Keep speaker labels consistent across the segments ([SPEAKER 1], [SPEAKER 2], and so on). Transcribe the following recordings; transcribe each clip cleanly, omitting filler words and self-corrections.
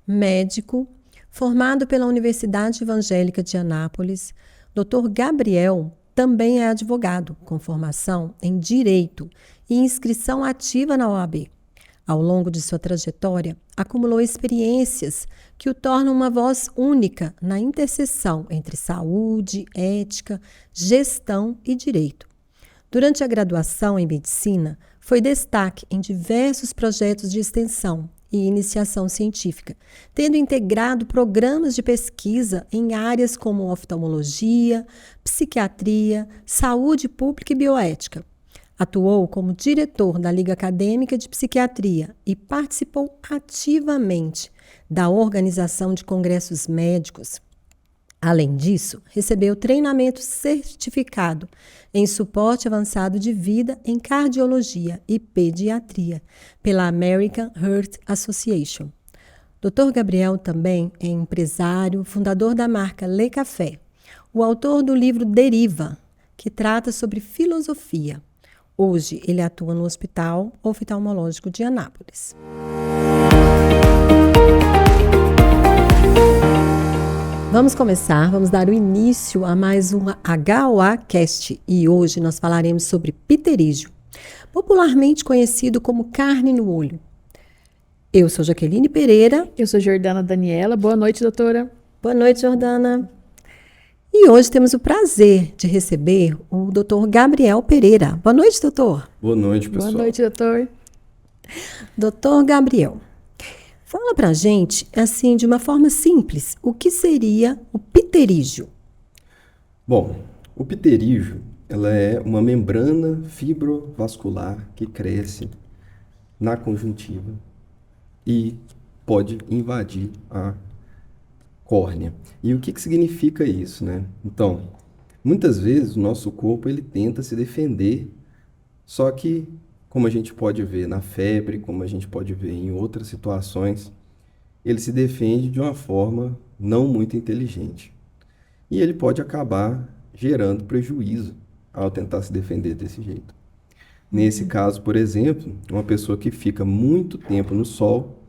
[SPEAKER 1] médico, formado pela Universidade Evangélica de Anápolis. Dr. Gabriel também é advogado, com formação em Direito e inscrição ativa na OAB. Ao longo de sua trajetória, acumulou experiências que o tornam uma voz única na interseção entre saúde, ética, gestão e direito. Durante a graduação em medicina, foi destaque em diversos projetos de extensão e iniciação científica, tendo integrado programas de pesquisa em áreas como oftalmologia, psiquiatria, saúde pública e bioética. Atuou como diretor da Liga Acadêmica de Psiquiatria e participou ativamente da organização de congressos médicos. Além disso, recebeu treinamento certificado em suporte avançado de vida em cardiologia e pediatria pela American Heart Association. Dr. Gabriel também é empresário, fundador da marca Le Café, o autor do livro Deriva, que trata sobre filosofia. Hoje, ele atua no Hospital Oftalmológico de Anápolis. Vamos dar o início a mais uma HOA Cast e hoje nós falaremos sobre pterígio, popularmente conhecido como carne no olho. Eu sou Jaqueline Pereira.
[SPEAKER 2] Eu sou Jordana Daniela. Boa noite, doutora.
[SPEAKER 1] Boa noite, Jordana. E hoje temos o prazer de receber o Dr. Gabriel Pereira. Boa noite, doutor.
[SPEAKER 3] Boa noite, pessoal.
[SPEAKER 2] Boa noite, doutor.
[SPEAKER 1] Doutor Gabriel, fala pra gente, assim, de uma forma simples, o que seria o pterígio?
[SPEAKER 3] Bom, o pterígio, ela é uma membrana fibrovascular que cresce na conjuntiva e pode invadir a córnea. E o que significa isso, né? Então, muitas vezes o nosso corpo ele tenta se defender, só que, como a gente pode ver na febre, como a gente pode ver em outras situações, ele se defende de uma forma não muito inteligente. E ele pode acabar gerando prejuízo ao tentar se defender desse jeito. Nesse caso, por exemplo, uma pessoa que fica muito tempo no sol,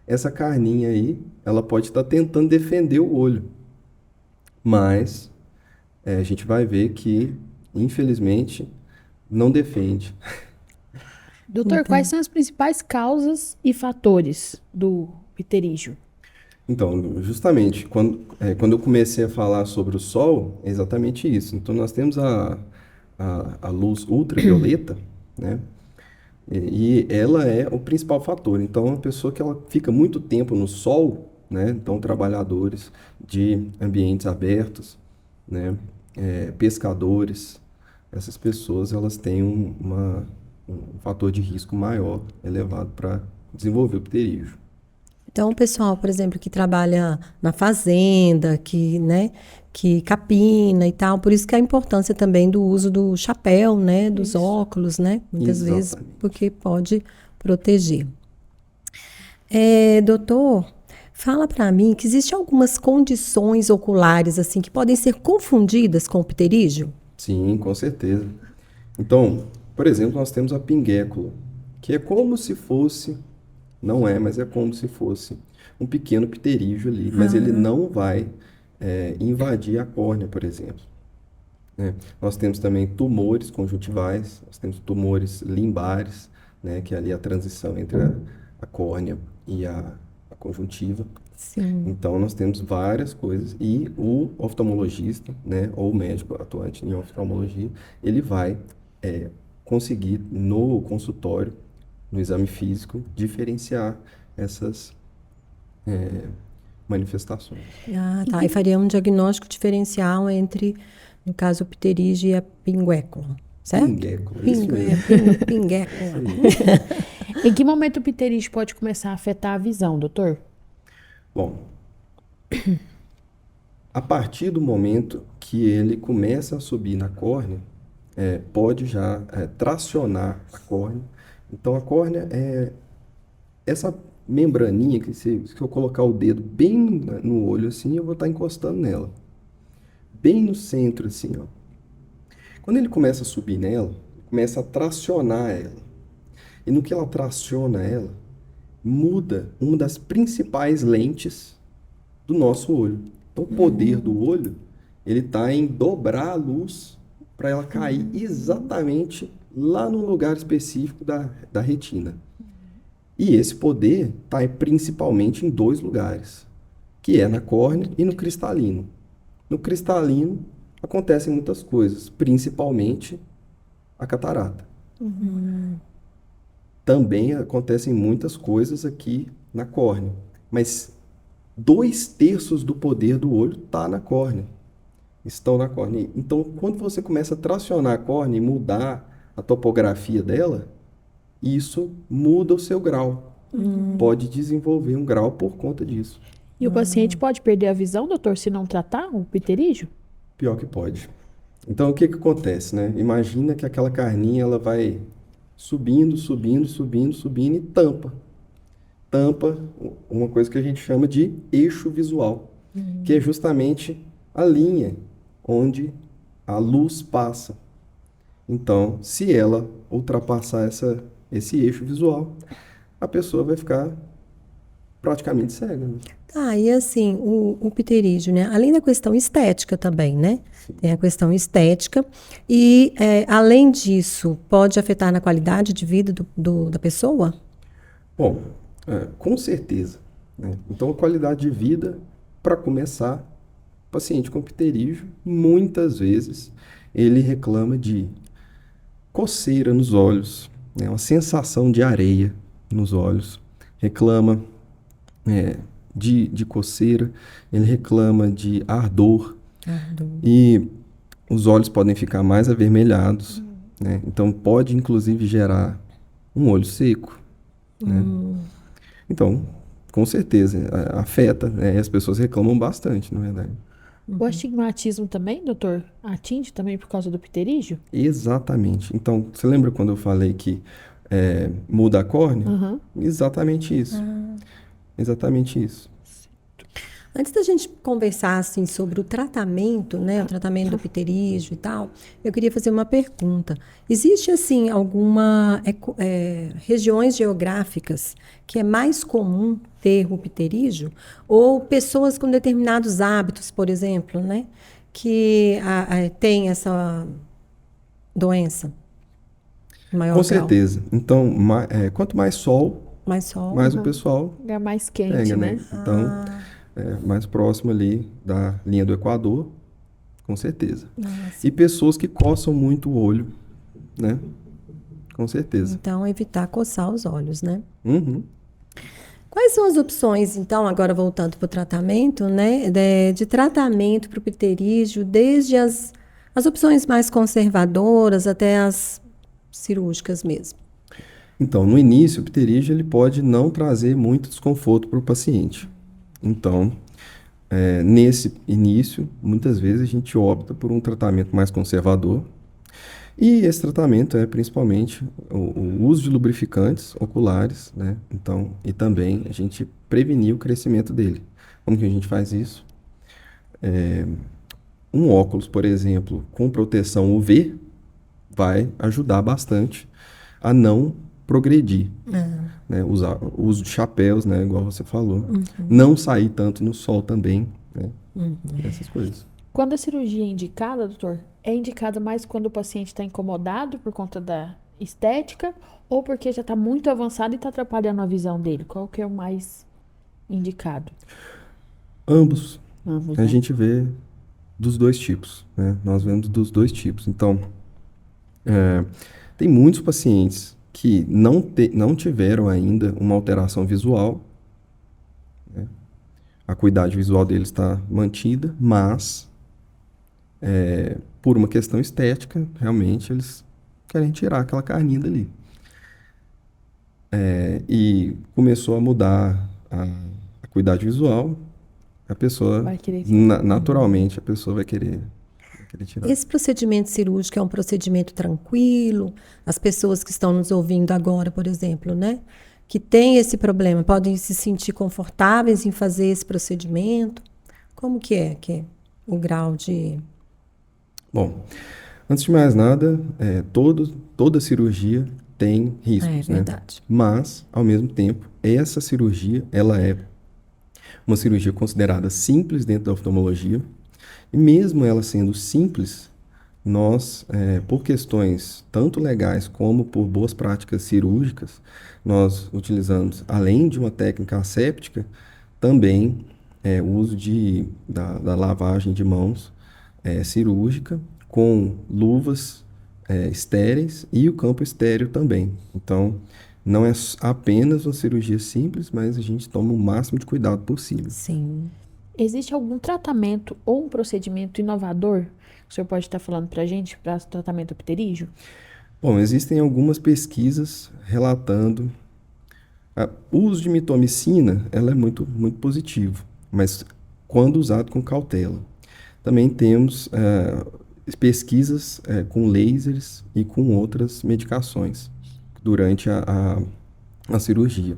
[SPEAKER 3] essa carninha aí, ela pode estar tentando defender o olho. Mas a gente vai ver que, infelizmente, não defende.
[SPEAKER 2] Doutor, quais são as principais causas e fatores do pterígio?
[SPEAKER 3] Então, justamente, quando eu comecei a falar sobre o sol, é exatamente isso. Então, nós temos a luz ultravioleta, né? E ela é o principal fator. Então, uma pessoa que ela fica muito tempo no sol, né? Então, trabalhadores de ambientes abertos, né? Pescadores, essas pessoas elas têm um fator de risco maior, elevado para desenvolver o pterígio.
[SPEAKER 1] Então, o pessoal, por exemplo, que trabalha na fazenda, que capina e tal, por isso que a importância também do uso do chapéu, né, dos óculos, né, muitas vezes, porque pode proteger. Doutor, fala para mim que existem algumas condições oculares, assim, que podem ser confundidas com o pterígio?
[SPEAKER 3] Sim, com certeza. Então, por exemplo, nós temos a pinguécula, que é como se fosse... Não é, mas é como se fosse um pequeno pterígio ali. Mas ele não vai invadir a córnea, por exemplo. Né? Nós temos também tumores conjuntivais, nós temos tumores limbares, né? Que é ali a transição entre a córnea e a conjuntiva.
[SPEAKER 1] Sim.
[SPEAKER 3] Então, nós temos várias coisas. E o oftalmologista, né? Ou o médico atuante em oftalmologia, ele vai conseguir no consultório, no exame físico, diferenciar essas manifestações.
[SPEAKER 1] Ah, tá. E faria um diagnóstico diferencial entre, no caso, o pterígio e a pinguécula, certo?
[SPEAKER 3] Pinguécula, isso mesmo.
[SPEAKER 1] Pinguécula.
[SPEAKER 2] Em que momento o pterígio pode começar a afetar a visão, doutor?
[SPEAKER 3] Bom, a partir do momento que ele começa a subir na córnea, pode já tracionar a córnea. Então, a córnea é essa membraninha que se eu colocar o dedo bem no olho assim, eu vou estar encostando nela. Bem no centro assim, ó. Quando ele começa a subir nela, começa a tracionar ela. E no que ela traciona ela, muda uma das principais lentes do nosso olho. Então, o poder do olho, ele está em dobrar a luz para ela cair exatamente lá no lugar específico da retina. E esse poder está principalmente em 2 lugares, que é na córnea e no cristalino. No cristalino acontecem muitas coisas, principalmente a catarata. Também acontecem muitas coisas aqui na córnea, mas 2/3 do poder do olho está na córnea, estão na córnea. Então, quando você começa a tracionar a córnea e mudar a topografia dela, isso muda o seu grau. Pode desenvolver um grau por conta disso.
[SPEAKER 2] E o paciente pode perder a visão, doutor, se não tratar o pterígio?
[SPEAKER 3] Pior que pode. Então, o que que acontece, né? Imagina que aquela carninha, ela vai subindo, subindo, subindo, subindo e tampa. Tampa uma coisa que a gente chama de eixo visual, que é justamente a linha onde a luz passa. Então, se ela ultrapassar esse eixo visual, a pessoa vai ficar praticamente cega, né?
[SPEAKER 1] Ah, e assim, o pterígio, né? Além da questão estética também, né? Tem a questão estética e, além disso, pode afetar na qualidade de vida da pessoa?
[SPEAKER 3] Bom, com certeza, né? Então, a qualidade de vida, para começar, paciente com pterígio, muitas vezes, ele reclama de coceira nos olhos, né? Uma sensação de areia nos olhos, reclama de coceira, ele reclama de ardor e os olhos podem ficar mais avermelhados, né? Então, pode, inclusive, gerar um olho seco, né? Então, com certeza, afeta, né? E as pessoas reclamam bastante, na verdade.
[SPEAKER 2] O astigmatismo também, doutor, atinge também por causa do pterígio?
[SPEAKER 3] Exatamente. Então, você lembra quando eu falei que muda a córnea? Exatamente isso. Exatamente isso.
[SPEAKER 1] Antes da gente conversar assim, sobre o tratamento, né, o tratamento do pterígio e tal, eu queria fazer uma pergunta. Existe assim alguma regiões geográficas que é mais comum ter o pterígio ou pessoas com determinados hábitos, por exemplo, né, que têm essa doença em maior
[SPEAKER 3] Com
[SPEAKER 1] grau?
[SPEAKER 3] certeza. Então, quanto mais sol,
[SPEAKER 1] Mais sol?
[SPEAKER 3] mais o pessoal
[SPEAKER 2] É mais quente,
[SPEAKER 3] pega,
[SPEAKER 2] né?
[SPEAKER 3] né? Então, mais próximo ali da linha do Equador, com certeza. E pessoas que coçam muito o olho, né? Com certeza.
[SPEAKER 1] Então, evitar coçar os olhos, né?
[SPEAKER 3] Uhum.
[SPEAKER 1] Quais são as opções, então, agora voltando para o tratamento, né? De tratamento para o pterígio, desde as opções mais conservadoras até as cirúrgicas mesmo?
[SPEAKER 3] Então, no início, o pterígio ele pode não trazer muito desconforto para o paciente. Então, nesse início, muitas vezes a gente opta por um tratamento mais conservador. E esse tratamento é principalmente o uso de lubrificantes oculares, né? Então, e também a gente prevenir o crescimento dele. Como que a gente faz isso? Um óculos, por exemplo, com proteção UV, vai ajudar bastante a não progredir. Né? Usar o uso de chapéus, né? Igual você falou. Não sair tanto no sol também, né? Essas coisas.
[SPEAKER 2] Quando a cirurgia é indicada, doutor, é indicada mais quando o paciente está incomodado por conta da estética ou porque já está muito avançado e está atrapalhando a visão dele? Qual que é o mais indicado?
[SPEAKER 3] Ambos.
[SPEAKER 2] Ambos,
[SPEAKER 3] A
[SPEAKER 2] né?
[SPEAKER 3] gente vê dos 2 tipos, né? Nós vemos dos 2 tipos. Então, tem muitos pacientes que não tiveram ainda uma alteração visual, né? A acuidade visual deles está mantida, mas por uma questão estética, realmente eles querem tirar aquela carninha dali. E começou a mudar a acuidade visual, a pessoa,
[SPEAKER 2] Vai querer tirar.
[SPEAKER 3] naturalmente, a pessoa vai querer tirar.
[SPEAKER 1] Esse procedimento cirúrgico é um procedimento tranquilo? As pessoas que estão nos ouvindo agora, por exemplo, né? Que têm esse problema, podem se sentir confortáveis em fazer esse procedimento? Como que é o grau de...
[SPEAKER 3] Bom, antes de mais nada, toda cirurgia tem riscos, né?
[SPEAKER 1] verdade.
[SPEAKER 3] Mas, ao mesmo tempo, essa cirurgia, ela é uma cirurgia considerada simples dentro da oftalmologia. E mesmo ela sendo simples, nós, por questões tanto legais como por boas práticas cirúrgicas, nós utilizamos, além de uma técnica asséptica, também o uso da lavagem de mãos cirúrgica com luvas estéreis e o campo estéreo também. Então, não é apenas uma cirurgia simples, mas a gente toma o máximo de cuidado possível.
[SPEAKER 1] Sim.
[SPEAKER 2] Existe algum tratamento ou um procedimento inovador que o senhor pode estar falando para a gente para tratamento pterígio?
[SPEAKER 3] Bom, existem algumas pesquisas relatando o uso de mitomicina, ela é muito, muito positivo, mas quando usado com cautela. Também temos pesquisas com lasers e com outras medicações durante a cirurgia.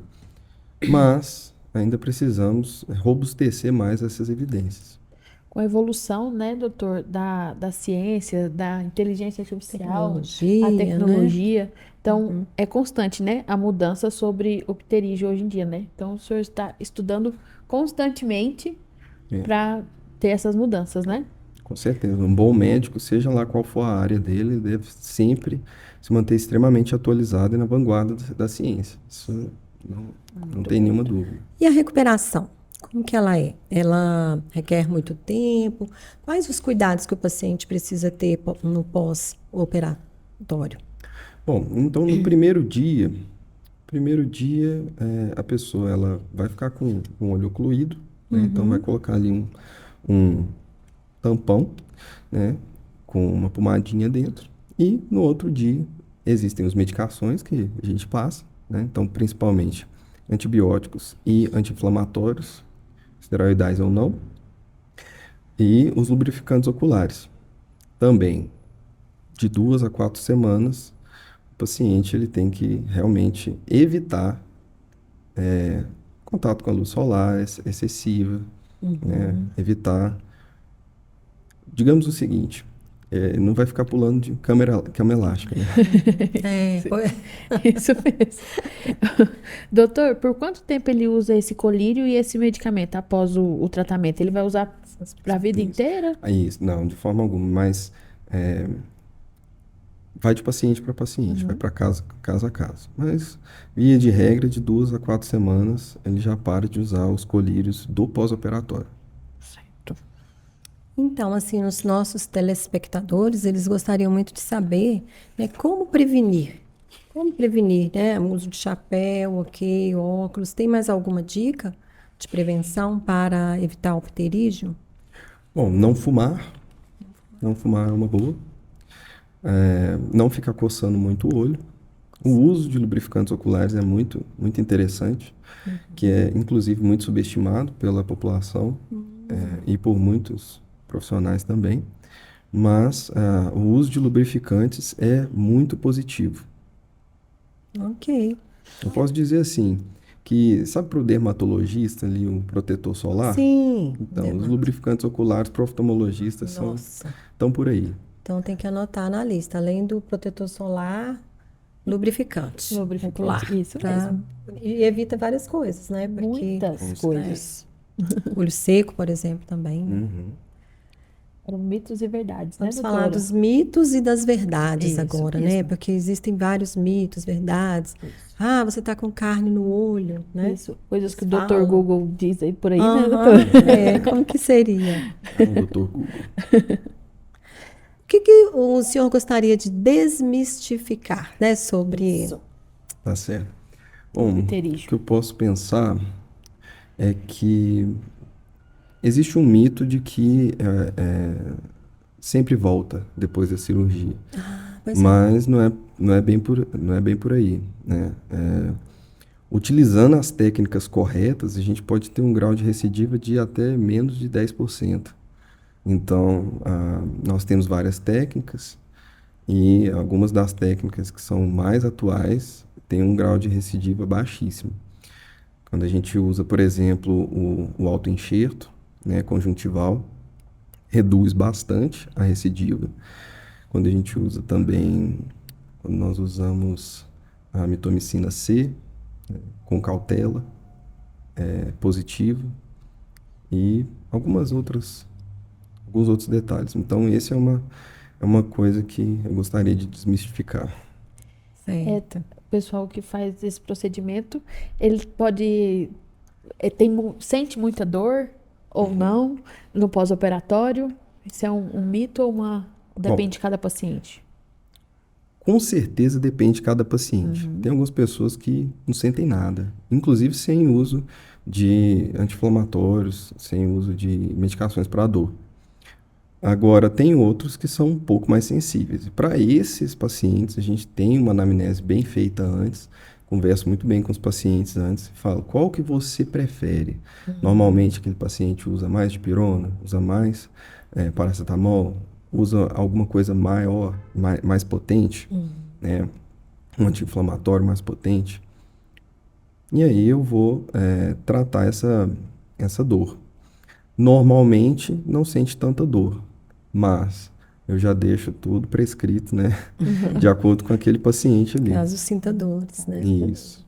[SPEAKER 3] Mas ainda precisamos robustecer mais essas evidências.
[SPEAKER 2] Com a evolução, né, doutor, da ciência, da inteligência artificial,
[SPEAKER 1] Tecnologia,
[SPEAKER 2] a
[SPEAKER 1] né?
[SPEAKER 2] tecnologia. Então, é constante, né, a mudança sobre o pterígio hoje em dia, né? Então, o senhor está estudando constantemente para ter essas mudanças, né?
[SPEAKER 3] Com certeza. Um bom médico, seja lá qual for a área dele, deve sempre se manter extremamente atualizado e na vanguarda da ciência. Isso não tem nenhuma dúvida.
[SPEAKER 1] E a recuperação? Como que ela é? Ela requer muito tempo? Quais os cuidados que o paciente precisa ter no pós-operatório?
[SPEAKER 3] Bom, então no primeiro dia, a pessoa ela vai ficar com o olho ocluído, né? Então vai colocar ali um tampão, né? Com uma pomadinha dentro. E no outro dia existem as medicações que a gente passa, né? Então principalmente antibióticos e anti-inflamatórios, esteroidais ou não, e os lubrificantes oculares. Também de 2 a 4 semanas, o paciente ele tem que realmente evitar contato com a luz solar excessiva, né? Evitar, digamos o seguinte, não vai ficar pulando de cama elástica, né?
[SPEAKER 2] Isso mesmo. Doutor, por quanto tempo ele usa esse colírio e esse medicamento após o tratamento? Ele vai usar para a vida inteira?
[SPEAKER 3] Aí, não, de forma alguma, mas vai de paciente para paciente, vai para caso a caso. Mas, via de regra, de 2 a 4 semanas, ele já para de usar os colírios do pós-operatório.
[SPEAKER 2] Certo.
[SPEAKER 1] Então, assim, os nossos telespectadores, eles gostariam muito de saber, né, como prevenir. Como prevenir, né? O uso de chapéu, ok, óculos. Tem mais alguma dica de prevenção para evitar o pterígio?
[SPEAKER 3] Bom, não fumar. Não fumar é uma boa. Não ficar coçando muito o olho. O uso de lubrificantes oculares é muito, muito interessante, que é, inclusive, muito subestimado pela população e por muitos profissionais também. Mas o uso de lubrificantes é muito positivo.
[SPEAKER 1] Ok.
[SPEAKER 3] Eu posso dizer assim, que sabe para o dermatologista ali, o protetor solar?
[SPEAKER 1] Sim.
[SPEAKER 3] Então, os lubrificantes oculares para oftalmologistas
[SPEAKER 1] Nossa.
[SPEAKER 3] estão por aí.
[SPEAKER 1] Então tem que anotar na lista, além do protetor solar, lubrificante.
[SPEAKER 2] Lubrificante,
[SPEAKER 1] ocular,
[SPEAKER 2] isso mesmo.
[SPEAKER 1] E evita várias coisas, né? Porque
[SPEAKER 2] Muitas coisas.
[SPEAKER 1] olho seco, por exemplo, também.
[SPEAKER 3] Uhum.
[SPEAKER 2] Eram mitos e verdades,
[SPEAKER 1] Vamos
[SPEAKER 2] né,
[SPEAKER 1] falar
[SPEAKER 2] doutora?
[SPEAKER 1] dos mitos e das verdades
[SPEAKER 2] Isso
[SPEAKER 1] agora,
[SPEAKER 2] mesmo.
[SPEAKER 1] né? Porque existem vários mitos, verdades. Ah, você tá com carne no olho, né?
[SPEAKER 2] Isso, coisas que o
[SPEAKER 1] Falam.
[SPEAKER 2] doutor Google diz aí por aí, né,
[SPEAKER 1] Aham,
[SPEAKER 2] doutor?
[SPEAKER 1] como que seria?
[SPEAKER 3] O Dr. Google.
[SPEAKER 1] O que o senhor gostaria de desmistificar, né, sobre...
[SPEAKER 2] Isso.
[SPEAKER 3] Tá certo. Bom, o
[SPEAKER 2] Pterígio.
[SPEAKER 3] que eu posso pensar é que existe um mito de que sempre volta depois da cirurgia.
[SPEAKER 1] Pois é.
[SPEAKER 3] Mas não é bem por aí, né? Utilizando as técnicas corretas, a gente pode ter um grau de recidiva de até menos de 10%. Então, nós temos várias técnicas e algumas das técnicas que são mais atuais têm um grau de recidiva baixíssimo. Quando a gente usa, por exemplo, o autoenxerto, né, conjuntival, reduz bastante a recidiva. Quando a gente usa também, quando nós usamos a mitomicina C, com cautela, positiva, e alguns outros detalhes. Então, esse é uma coisa que eu gostaria de desmistificar.
[SPEAKER 1] Certo.
[SPEAKER 2] O pessoal que faz esse procedimento, ele pode... sente muita dor ou não no pós-operatório? Isso é um mito ou depende de cada paciente?
[SPEAKER 3] Com certeza depende de cada paciente. Tem algumas pessoas que não sentem nada, inclusive sem uso de anti-inflamatórios, sem uso de medicações para dor. Agora, tem outros que são um pouco mais sensíveis. Para esses pacientes, a gente tem uma anamnese bem feita antes, conversa muito bem com os pacientes antes, fala qual que você prefere. Normalmente, aquele paciente usa mais dipirona, usa mais paracetamol, usa alguma coisa maior, mais potente, né? Um anti-inflamatório mais potente. E aí eu vou tratar essa dor. Normalmente não sente tanta dor, mas eu já deixo tudo prescrito, né? De acordo com aquele paciente ali.
[SPEAKER 1] Caso sinta dores, né?
[SPEAKER 3] Isso.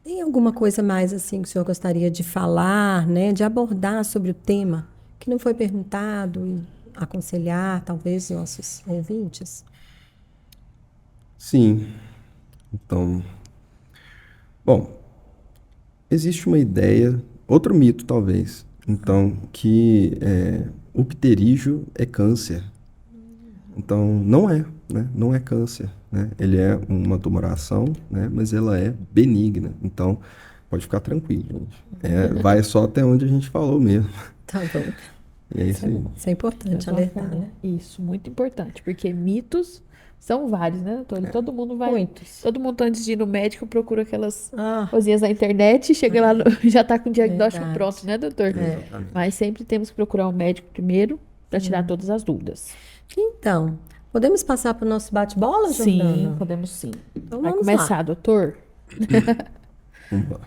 [SPEAKER 1] Tem alguma coisa mais assim que o senhor gostaria de falar, né? De abordar sobre o tema que não foi perguntado e aconselhar, talvez, nossos ouvintes?
[SPEAKER 3] Sim. Então, bom, existe uma ideia, outro mito talvez, então, que o pterígio é câncer. Então, não é, né? Não é câncer, né? Ele é uma tumoração, né? Mas ela é benigna. Então, pode ficar tranquilo, gente. Vai só até onde a gente falou mesmo.
[SPEAKER 1] Tá bom.
[SPEAKER 3] E é isso aí.
[SPEAKER 1] Isso é importante alertar, né?
[SPEAKER 2] Isso, muito importante, porque mitos são vários, né, doutor? Todo mundo vai.
[SPEAKER 1] Muitos.
[SPEAKER 2] Todo mundo, antes de ir no médico, procura aquelas
[SPEAKER 1] Ah,
[SPEAKER 2] coisinhas na internet, chega lá, já tá com o diagnóstico
[SPEAKER 1] Verdade.
[SPEAKER 2] pronto, né, doutor?
[SPEAKER 3] Exatamente.
[SPEAKER 2] Mas sempre temos que procurar um médico primeiro para tirar todas as dúvidas.
[SPEAKER 1] então, podemos passar para o nosso bate-bola,
[SPEAKER 2] Sim,
[SPEAKER 1] Jordana?
[SPEAKER 2] podemos sim.
[SPEAKER 1] Então
[SPEAKER 2] Vai
[SPEAKER 1] vamos
[SPEAKER 2] começar,
[SPEAKER 1] lá.
[SPEAKER 2] doutor?
[SPEAKER 3] Vamos lá.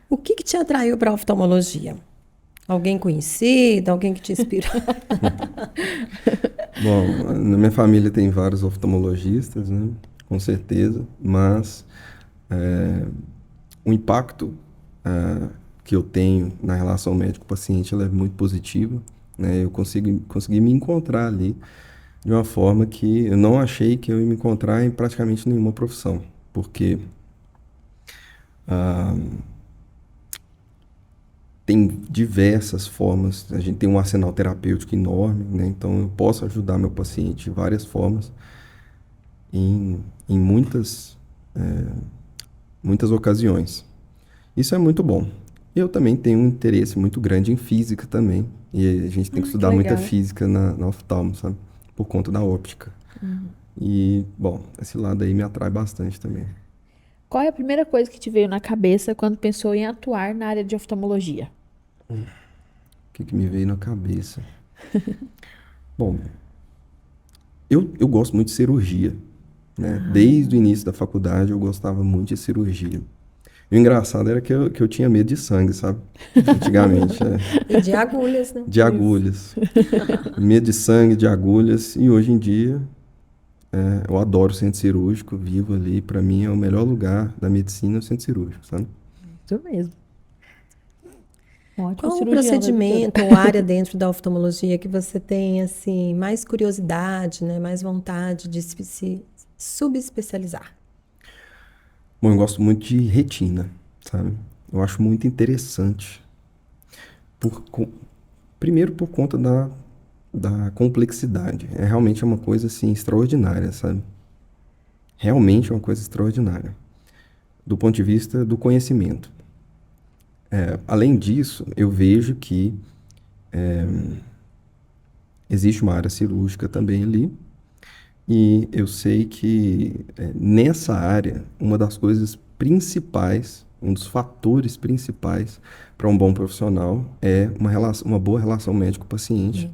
[SPEAKER 1] O que te atraiu para a oftalmologia? Alguém conhecido? Alguém que te inspirou?
[SPEAKER 3] Bom, na minha família tem vários oftalmologistas, né? Com certeza, mas o impacto que eu tenho na relação médico-paciente ela é muito positiva, né? Eu consegui me encontrar ali de uma forma que eu não achei que eu ia me encontrar em praticamente nenhuma profissão, porque tem diversas formas, a gente tem um arsenal terapêutico enorme, né? Então eu posso ajudar meu paciente de várias formas, em muitas ocasiões. Isso é muito bom. Eu também tenho um interesse muito grande em física também, e a gente tem que estudar muita
[SPEAKER 2] legal.
[SPEAKER 3] física na oftalmo, sabe? Por conta da óptica. E, bom, esse lado aí me atrai bastante também.
[SPEAKER 2] Qual é a primeira coisa que te veio na cabeça quando pensou em atuar na área de oftalmologia?
[SPEAKER 3] O que me veio na cabeça? Bom, eu gosto muito de cirurgia, né? Desde o início da faculdade eu gostava muito de cirurgia. E o engraçado era que eu tinha medo de sangue, sabe? Antigamente,
[SPEAKER 1] E de agulhas, né?
[SPEAKER 3] de agulhas. Medo de sangue, de agulhas. E hoje em dia, eu adoro o centro cirúrgico, vivo ali. Para mim é o melhor lugar da medicina, o centro cirúrgico, sabe?
[SPEAKER 2] Isso mesmo. Ótimo
[SPEAKER 1] Qual o
[SPEAKER 2] cirurgião, né,
[SPEAKER 1] procedimento ou área dentro da oftalmologia que você tem assim mais curiosidade, né, mais vontade de se subespecializar?
[SPEAKER 3] Bom, eu gosto muito de retina, sabe? Eu acho muito interessante. Primeiro por conta da complexidade. Realmente uma coisa assim extraordinária, sabe? Realmente é uma coisa extraordinária. Do ponto de vista do conhecimento. Além disso, eu vejo que existe uma área cirúrgica também ali. E eu sei que nessa área, uma das coisas principais, um dos fatores principais para um bom profissional é uma boa relação médico-paciente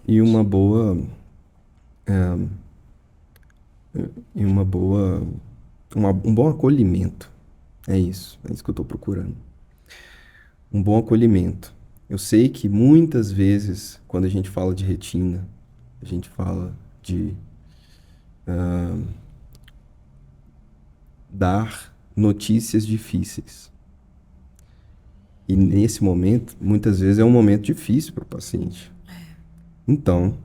[SPEAKER 3] e uma boa e um bom acolhimento. É isso que eu estou procurando. Um bom acolhimento. Eu sei que muitas vezes, quando a gente fala de retina, a gente fala de dar notícias difíceis. E nesse momento, muitas vezes é um momento difícil para o paciente. Então,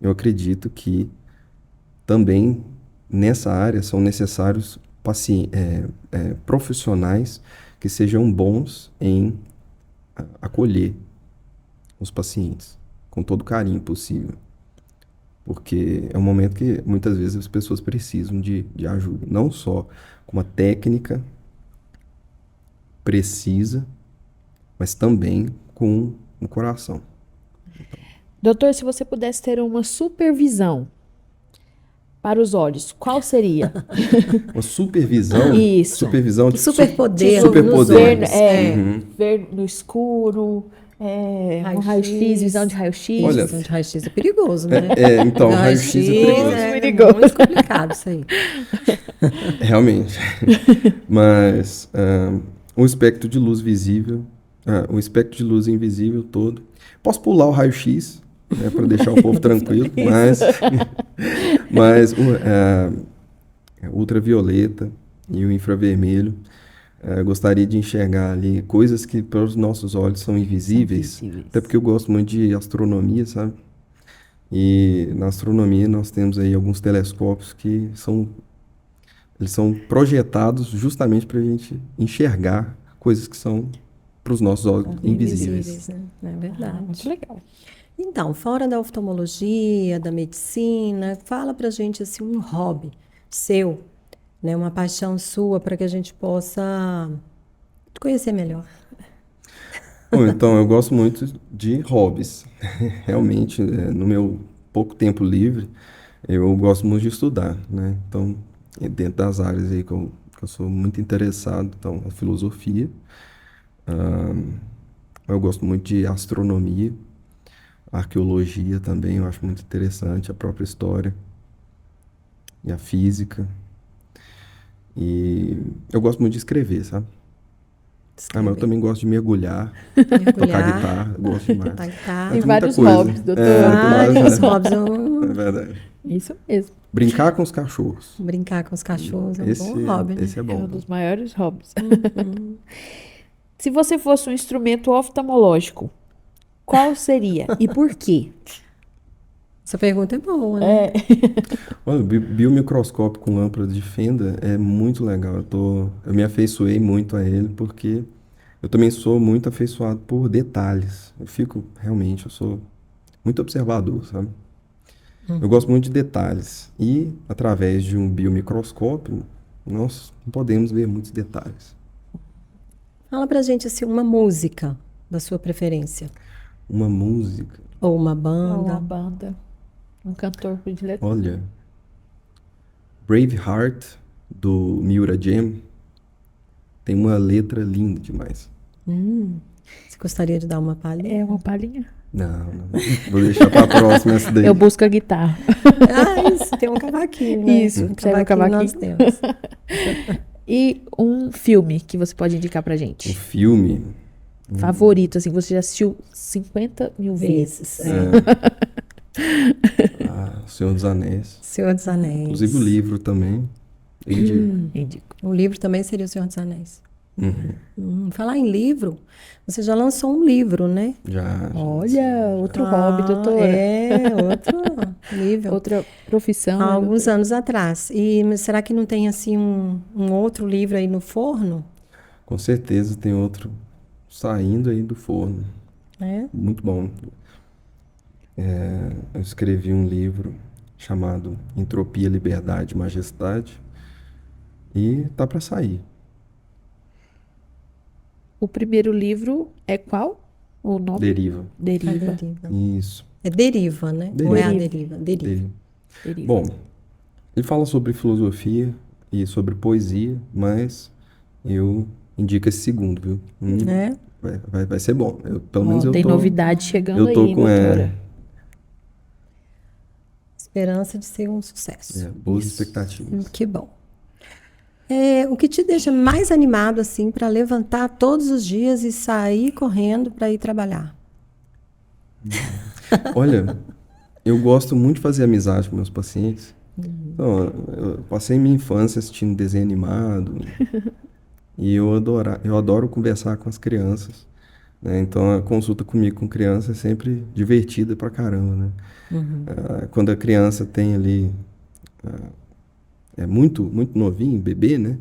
[SPEAKER 3] eu acredito que também nessa área são necessários profissionais que sejam bons em acolher os pacientes com todo o carinho possível. Porque é um momento que muitas vezes as pessoas precisam de ajuda. Não só com uma técnica precisa, mas também com o coração.
[SPEAKER 2] Doutor, se você pudesse ter uma supervisão para os olhos, qual seria?
[SPEAKER 3] Uma supervisão?
[SPEAKER 2] Isso.
[SPEAKER 3] Supervisão de
[SPEAKER 1] Superpoder.
[SPEAKER 3] superpoder.
[SPEAKER 2] Ver no escuro, um raio-x, visão de raio-x.
[SPEAKER 3] Olha,
[SPEAKER 1] Visão de raio-x é perigoso, né?
[SPEAKER 3] Então, raio-x é perigoso.
[SPEAKER 1] É muito complicado isso aí.
[SPEAKER 3] Realmente. Mas o espectro de luz visível, o espectro de luz invisível todo. Posso pular o raio-x, para deixar o povo tranquilo, mas ultravioleta e o infravermelho, gostaria de enxergar ali coisas que para os nossos olhos são invisíveis, até porque eu gosto muito de astronomia, sabe? E na astronomia nós temos aí alguns telescópios que eles são projetados justamente para a gente enxergar coisas que são para os nossos olhos invisíveis.
[SPEAKER 1] Né? É verdade.
[SPEAKER 2] Muito legal.
[SPEAKER 1] Então, fora da oftalmologia, da medicina, fala pra gente assim um hobby seu, né, uma paixão sua para que a gente possa te conhecer melhor.
[SPEAKER 3] Bom, então, eu gosto muito de hobbies. Realmente, no meu pouco tempo livre, eu gosto muito de estudar, né? Então, dentro das áreas aí que eu sou muito interessado, então, a filosofia, eu gosto muito de astronomia, arqueologia também, eu acho muito interessante, a própria história e a física. E eu gosto muito de escrever, sabe? Mas eu também gosto de mergulhar, tocar guitarra, eu gosto demais.
[SPEAKER 1] Tocar guitarra.
[SPEAKER 2] Tem
[SPEAKER 3] Muita
[SPEAKER 2] vários
[SPEAKER 3] coisa.
[SPEAKER 2] hobbies, doutor.
[SPEAKER 1] Vários hobbies.
[SPEAKER 3] É verdade.
[SPEAKER 2] Isso mesmo.
[SPEAKER 3] Brincar com os cachorros.
[SPEAKER 1] Brincar com os cachorros é um bom hobby, né?
[SPEAKER 3] Esse é
[SPEAKER 2] É
[SPEAKER 3] bom.
[SPEAKER 2] um dos maiores hobbies. Se você fosse um instrumento oftalmológico, qual seria e por quê?
[SPEAKER 1] Essa pergunta é boa, né?
[SPEAKER 3] Olha, o biomicroscópio com lâmpada de fenda é muito legal. Eu me afeiçoei muito a ele porque eu também sou muito afeiçoado por detalhes. Eu sou muito observador, sabe? Eu gosto muito de detalhes. E, através de um biomicroscópio, nós podemos ver muitos detalhes.
[SPEAKER 1] Fala pra gente assim, uma música da sua preferência.
[SPEAKER 3] Uma música.
[SPEAKER 1] Ou uma
[SPEAKER 2] Uma
[SPEAKER 1] banda.
[SPEAKER 2] banda, um cantor predileto.
[SPEAKER 3] Olha, Braveheart, do Miura Jam, tem uma letra linda demais.
[SPEAKER 1] Você gostaria de dar uma palhinha?
[SPEAKER 2] É uma palhinha?
[SPEAKER 3] Não. Vou deixar para a próxima essa daí.
[SPEAKER 2] Eu busco a guitarra.
[SPEAKER 1] Isso, tem um cavaquinho, né?
[SPEAKER 2] Isso,
[SPEAKER 1] um
[SPEAKER 2] serve um
[SPEAKER 1] cavaquinho nós
[SPEAKER 2] cavaquinho.
[SPEAKER 1] temos.
[SPEAKER 2] E um filme que você pode indicar pra
[SPEAKER 3] Um
[SPEAKER 2] gente.
[SPEAKER 3] filme.
[SPEAKER 2] Favorito, assim, você já assistiu 50 mil vezes.
[SPEAKER 3] Senhor dos Anéis.
[SPEAKER 1] Senhor dos Anéis.
[SPEAKER 3] Inclusive o livro também. Indico.
[SPEAKER 2] Indico.
[SPEAKER 1] O livro também seria o Senhor dos Anéis. Falar em livro, você já lançou um livro, né?
[SPEAKER 3] Já.
[SPEAKER 2] Olha, outro hobby, doutora.
[SPEAKER 1] Outro nível.
[SPEAKER 2] Outra profissão.
[SPEAKER 1] Há
[SPEAKER 2] né,
[SPEAKER 1] alguns
[SPEAKER 2] doutora?
[SPEAKER 1] anos atrás. Mas será que não tem assim um outro livro aí no forno?
[SPEAKER 3] Com certeza tem outro saindo aí do forno.
[SPEAKER 1] É?
[SPEAKER 3] Muito bom. Eu escrevi um livro chamado Entropia, Liberdade e Majestade. E tá para sair.
[SPEAKER 2] O primeiro livro é qual? O nome?
[SPEAKER 3] Deriva.
[SPEAKER 2] Deriva.
[SPEAKER 1] A deriva.
[SPEAKER 3] Isso.
[SPEAKER 1] É deriva, né?
[SPEAKER 3] Deriva.
[SPEAKER 1] Ou é a deriva? Deriva.
[SPEAKER 3] Deriva.
[SPEAKER 2] Deriva.
[SPEAKER 3] Bom, ele fala sobre filosofia e sobre poesia, mas eu indico esse segundo, viu?
[SPEAKER 1] É?
[SPEAKER 3] Vai ser bom. Pelo menos eu
[SPEAKER 2] Tem
[SPEAKER 3] tô...
[SPEAKER 2] novidade chegando
[SPEAKER 3] Eu tô
[SPEAKER 2] aí,
[SPEAKER 3] com
[SPEAKER 2] doutora.
[SPEAKER 1] Esperança de ser um sucesso.
[SPEAKER 3] boas expectativas.
[SPEAKER 1] Que bom. O que te deixa mais animado assim para levantar todos os dias e sair correndo para ir trabalhar?
[SPEAKER 3] Olha, eu gosto muito de fazer amizade com meus pacientes Então, eu passei minha infância assistindo desenho animado e eu adoro conversar com as crianças, né? Então, a consulta comigo com criança é sempre divertida pra caramba, né? Quando a criança tem ali, é muito novinho, bebê, né?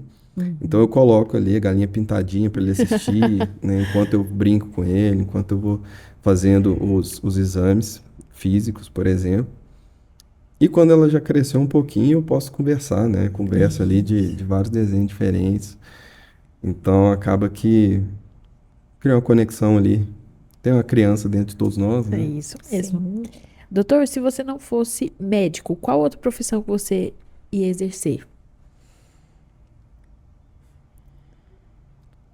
[SPEAKER 3] Então eu coloco ali a galinha pintadinha para ele assistir, né? Enquanto eu brinco com ele, enquanto eu vou fazendo os exames físicos, por exemplo. E quando ela já cresceu um pouquinho, eu posso conversar, né? Conversa ali de vários desenhos diferentes. Então acaba que cria uma conexão ali. Tem uma criança dentro de todos nós,
[SPEAKER 2] É
[SPEAKER 3] né?
[SPEAKER 2] isso mesmo. Doutor, se você não fosse médico, qual outra profissão que você ia exercer?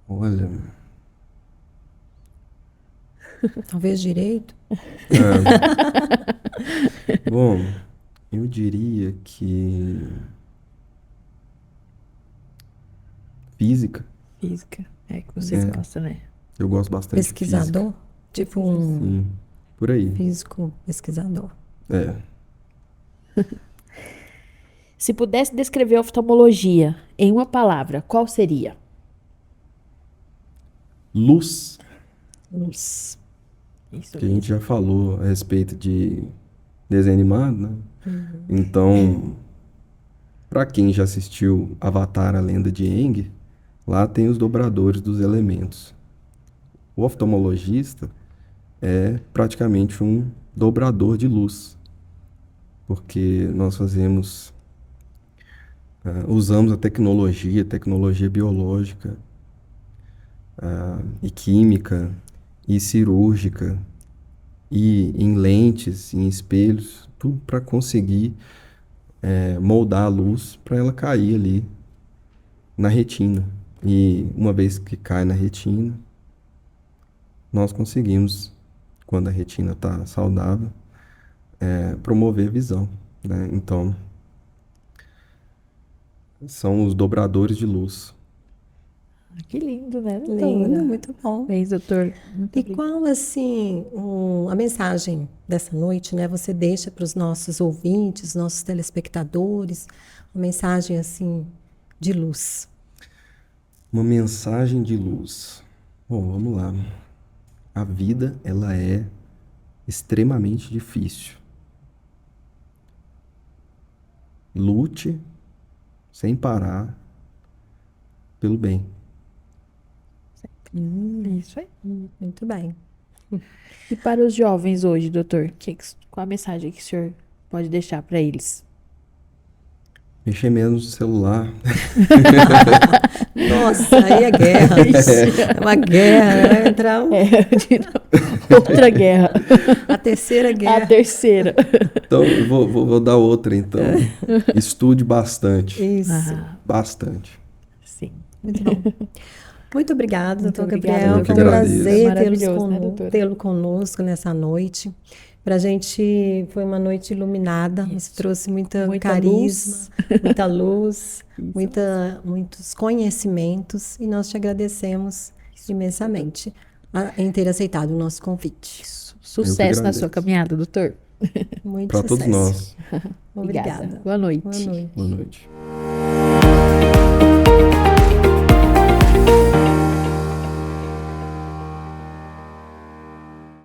[SPEAKER 3] Olha,
[SPEAKER 1] Talvez direito.
[SPEAKER 3] bom, eu diria que física.
[SPEAKER 2] Física. É que você gosta, né?
[SPEAKER 3] Eu gosto bastante de física.
[SPEAKER 1] Pesquisador? Tipo um
[SPEAKER 3] Sim, por aí.
[SPEAKER 1] físico pesquisador.
[SPEAKER 3] É.
[SPEAKER 2] Se pudesse descrever a oftalmologia em uma palavra, qual seria?
[SPEAKER 3] Luz,
[SPEAKER 1] Luz.
[SPEAKER 2] Isso
[SPEAKER 3] que a gente já falou a respeito de desenho animado, né? Então, para quem já assistiu Avatar, a Lenda de Aang, lá tem os dobradores dos elementos. O oftalmologista é praticamente um dobrador de luz, porque nós usamos a tecnologia biológica, e química, e cirúrgica, e em lentes, em espelhos, tudo para conseguir moldar a luz para ela cair ali na retina. E uma vez que cai na retina, nós conseguimos, quando a retina está saudável, promover a visão, né? Então, são os dobradores de luz.
[SPEAKER 2] Que lindo, né, doutora?
[SPEAKER 1] Lindo, muito bom.
[SPEAKER 2] Bem, doutor. Muito
[SPEAKER 1] E
[SPEAKER 2] obrigada.
[SPEAKER 1] qual, assim, a mensagem dessa noite, né? Você deixa para os nossos ouvintes, nossos telespectadores, uma mensagem, assim, de luz.
[SPEAKER 3] Uma mensagem de luz. Bom, vamos lá. A vida, ela é extremamente difícil. Lute sem parar pelo bem.
[SPEAKER 2] Isso aí.
[SPEAKER 1] Muito bem.
[SPEAKER 2] E para os jovens hoje, doutor, qual a mensagem que o senhor pode deixar para eles?
[SPEAKER 3] Mexer menos no celular.
[SPEAKER 1] Nossa, aí é guerra. É uma guerra. Vai entrar
[SPEAKER 2] Outra guerra.
[SPEAKER 1] a terceira
[SPEAKER 2] A
[SPEAKER 1] guerra.
[SPEAKER 2] terceira.
[SPEAKER 3] Então, eu vou dar outra, então. Estude bastante.
[SPEAKER 1] Isso.
[SPEAKER 3] Bastante.
[SPEAKER 2] Sim.
[SPEAKER 1] Muito bom. Muito obrigada,
[SPEAKER 2] Muito
[SPEAKER 1] doutor
[SPEAKER 2] obrigada,
[SPEAKER 1] Gabriel.
[SPEAKER 3] Eu que
[SPEAKER 1] Foi um
[SPEAKER 3] agradeço.
[SPEAKER 1] prazer
[SPEAKER 2] Maravilhoso, né, doutora?
[SPEAKER 1] tê-lo conosco nessa noite. Pra gente foi uma noite iluminada, nos trouxe muita carisma, muita luz, muitos conhecimentos, e nós te agradecemos imensamente em ter aceitado o nosso convite.
[SPEAKER 2] Sucesso na sua caminhada, doutor.
[SPEAKER 1] Muito
[SPEAKER 3] Para todos
[SPEAKER 1] sucesso.
[SPEAKER 3] nós.
[SPEAKER 1] Obrigada.
[SPEAKER 2] Boa noite.
[SPEAKER 1] Boa noite.
[SPEAKER 3] Boa noite.